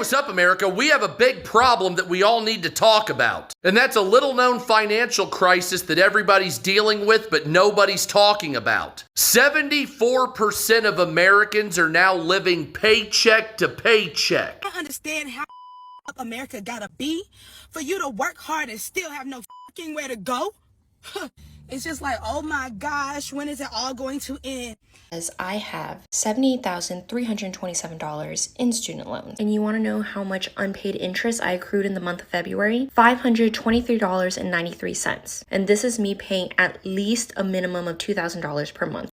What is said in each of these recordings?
What's up, America? We have a big problem that we all need to talk about. And that's a little-known financial crisis that everybody's dealing with, but nobody's talking about. 74% of Americans are now living paycheck to paycheck. I don't understand how America gotta be for you to work hard and still have no fucking where to go. It's just like, oh my gosh, when is it all going to end? As I have $78,327 in student loans. And you want to know how much unpaid interest I accrued in the month of February? $523.93. And this is me paying at least a minimum of $2,000 per month.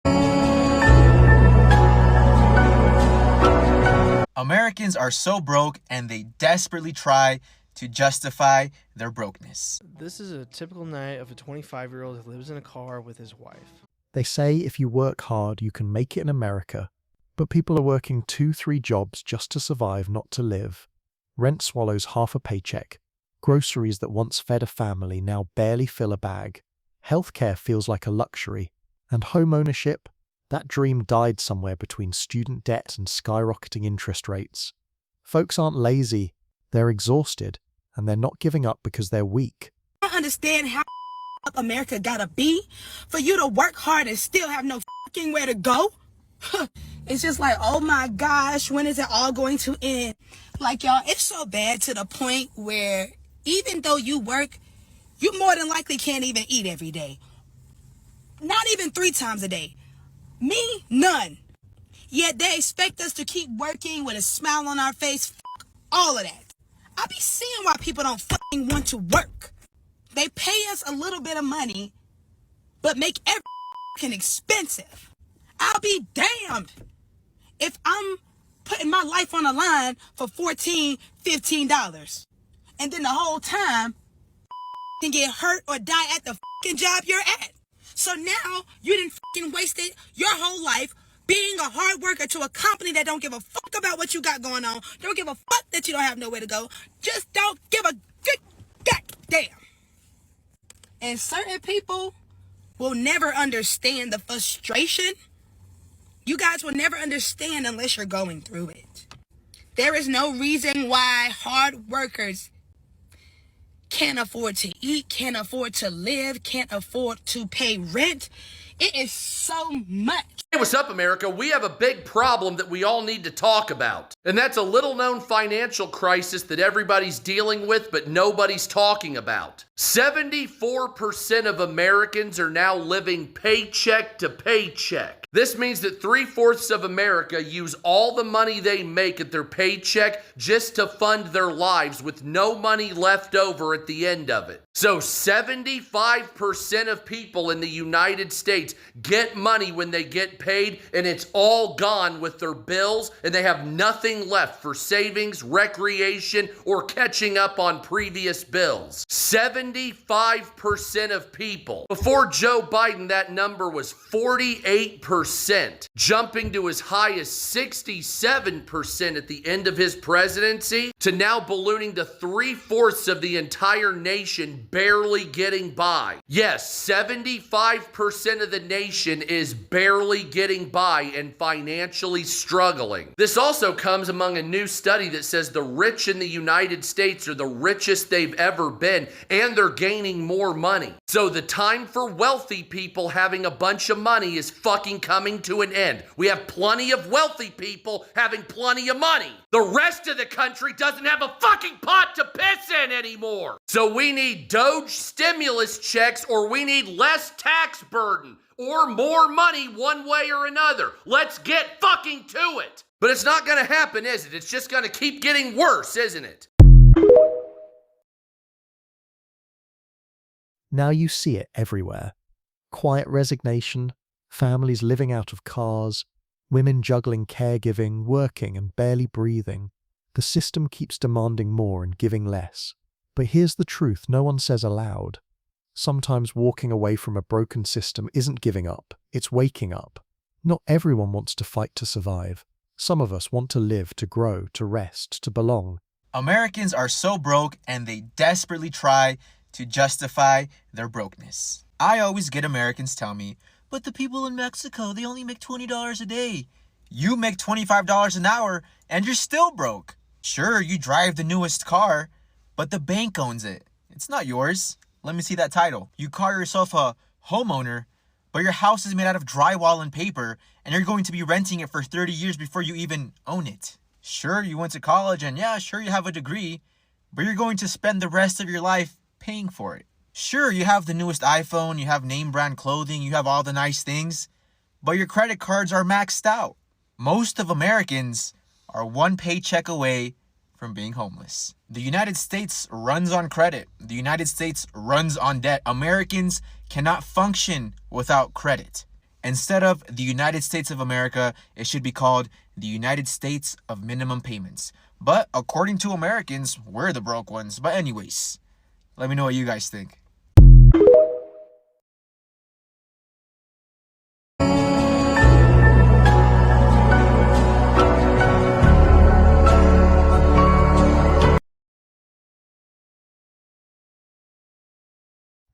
Americans are so broke and they desperately try to justify their brokenness. This is a typical night of a 25-year-old who lives in a car with his wife. They say if you work hard, you can make it in America, but people are working 2-3 jobs just to survive, not to live. Rent swallows half a paycheck. Groceries that once fed a family now barely fill a bag. Healthcare feels like a luxury. And home ownership? That dream died somewhere between student debt and skyrocketing interest rates. Folks aren't lazy, they're exhausted, and they're not giving up because they're weak. I don't understand how America gotta be for you to work hard and still have no fucking where to go. It's just like, oh my gosh, when is it all going to end? Like, y'all, it's so bad to the point where even though you work, you more than likely can't even eat every day. Not even 3 times a day. Me, none. Yet they expect us to keep working with a smile on our face. Fuck all of that. I be seeing why people don't fucking want to work. They pay us a little bit of money, but make everything fucking expensive. I'll be damned if I'm putting my life on the line for $14, $15. And then the whole time, can get hurt or die at the fucking job you're at. So now, you done fucking wasted your whole life being a hard worker to a company that don't give a fuck about what you got going on. Don't give a fuck that you don't have nowhere to go. Just don't give a good goddamn. And certain people will never understand the frustration. You guys will never understand unless you're going through it. There is no reason why hard workers can't afford to eat, can't afford to live, can't afford to pay rent. It is so much. Hey, what's up, America? We have a big problem that we all need to talk about. And that's a little-known financial crisis that everybody's dealing with, but nobody's talking about. 74% of Americans are now living paycheck to paycheck. This means that 3/4 of America use all the money they make at their paycheck just to fund their lives with no money left over at the end of it. So 75% of people in the United States get money when they get paid, and it's all gone with their bills, and they have nothing left for savings, recreation, or catching up on previous bills. 75% of people. Before Joe Biden, that number was 48%, jumping to as high as 67% at the end of his presidency, to now ballooning to 3/4 of the entire nation barely getting by. Yes, 75% of the nation is barely getting by and financially struggling. This also comes among a new study that says the rich in the United States are the richest they've ever been, and they're gaining more money. So the time for wealthy people having a bunch of money is fucking coming to an end. We have plenty of wealthy people having plenty of money. The rest of the country doesn't have a fucking pot to piss in anymore. So we need Doge stimulus checks, or we need less tax burden, or more money one way or another. Let's get fucking to it. But it's not gonna happen, is it? It's just gonna keep getting worse, isn't it? Now you see it everywhere. Quiet resignation, families living out of cars, women juggling caregiving, working and barely breathing. The system keeps demanding more and giving less. But here's the truth no one says aloud. Sometimes walking away from a broken system isn't giving up, it's waking up. Not everyone wants to fight to survive. Some of us want to live, to grow, to rest, to belong. Americans are so broke and they desperately try to justify their brokenness. I always get Americans tell me, but the people in Mexico, they only make $20 a day. You make $25 an hour and you're still broke. Sure, you drive the newest car, but the bank owns it. It's not yours. Let me see that title. You call yourself a homeowner, but your house is made out of drywall and paper, and you're going to be renting it for 30 years before you even own it. Sure, you went to college, and yeah, sure, you have a degree, but you're going to spend the rest of your life paying for it. Sure, you have the newest iPhone, you have name brand clothing, you have all the nice things, but your credit cards are maxed out. Most of Americans are one paycheck away from being homeless. The United States runs on credit. The United States runs on debt. Americans cannot function without credit. Instead of the United States of America, it should be called the United States of Minimum Payments. But according to Americans, we're the broke ones. But anyways, let me know what you guys think.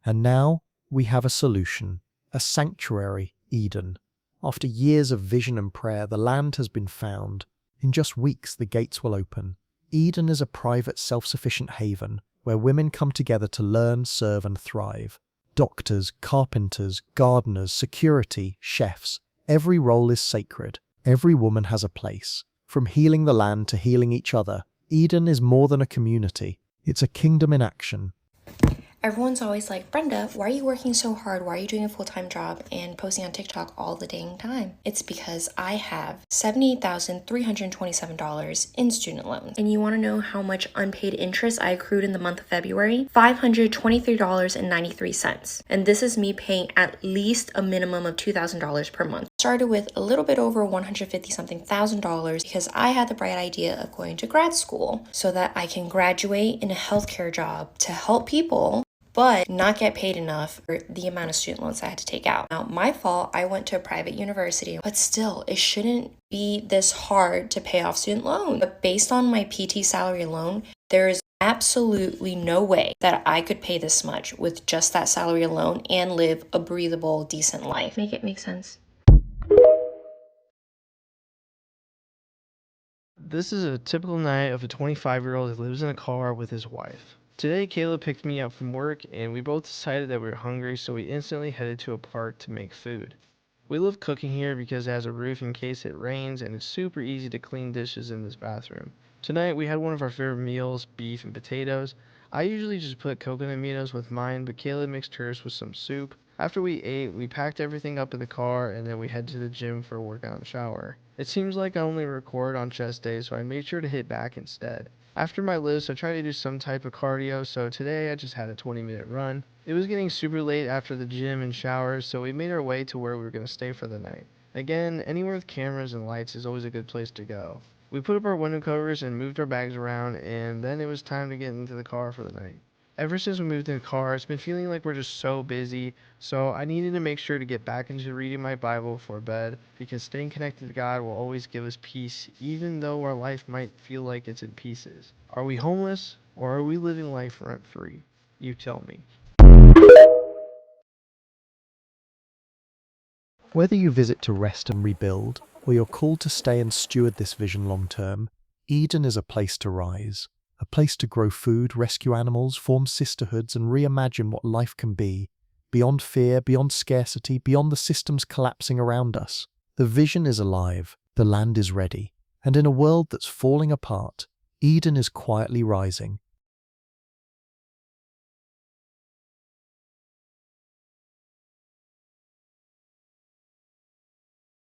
And now we have a solution, a sanctuary, Eden. After years of vision and prayer, the land has been found. In just weeks, the gates will open. Eden is a private, self-sufficient haven where women come together to learn, serve, and thrive. Doctors, carpenters, gardeners, security, chefs. Every role is sacred. Every woman has a place. From healing the land to healing each other, Eden is more than a community. It's a kingdom in action. Everyone's always like, Brenda, why are you working so hard? Why are you doing a full-time job and posting on TikTok all the dang time? It's because I have $78,327 in student loans. And you want to know how much unpaid interest I accrued in the month of February? $523.93. And this is me paying at least a minimum of $2,000 per month. Started with a little bit over $150-something thousand because I had the bright idea of going to grad school so that I can graduate in a healthcare job to help people but not get paid enough for the amount of student loans I had to take out. Now, my fault, I went to a private university, but still, it shouldn't be this hard to pay off student loans. But based on my PT salary alone, there is absolutely no way that I could pay this much with just that salary alone and live a breathable, decent life. Make it make sense. This is a typical night of a 25-year-old who lives in a car with his wife. Today, Caleb picked me up from work, and we both decided that we were hungry, so we instantly headed to a park to make food. We love cooking here because it has a roof in case it rains, and it's super easy to clean dishes in this bathroom. Tonight, we had one of our favorite meals, beef and potatoes. I usually just put coconut aminos with mine, but Caleb mixed hers with some soup. After we ate, we packed everything up in the car, and then we head to the gym for a workout and shower. It seems like I only record on chest days, so I made sure to hit back instead. After my list, I try to do some type of cardio, so today I just had a 20-minute run. It was getting super late after the gym and showers, so we made our way to where we were going to stay for the night. Again, anywhere with cameras and lights is always a good place to go. We put up our window covers and moved our bags around, and then it was time to get into the car for the night. Ever since we moved in the car, it's been feeling like we're just so busy, so I needed to make sure to get back into reading my Bible before bed, because staying connected to God will always give us peace, even though our life might feel like it's in pieces. Are we homeless, or are we living life rent-free? You tell me. Whether you visit to rest and rebuild, or you're called to stay and steward this vision long term, Eden is a place to rise. A place to grow food, rescue animals, form sisterhoods, and reimagine what life can be, beyond fear, beyond scarcity, beyond the systems collapsing around us. The vision is alive, the land is ready, and in a world that's falling apart, Eden is quietly rising.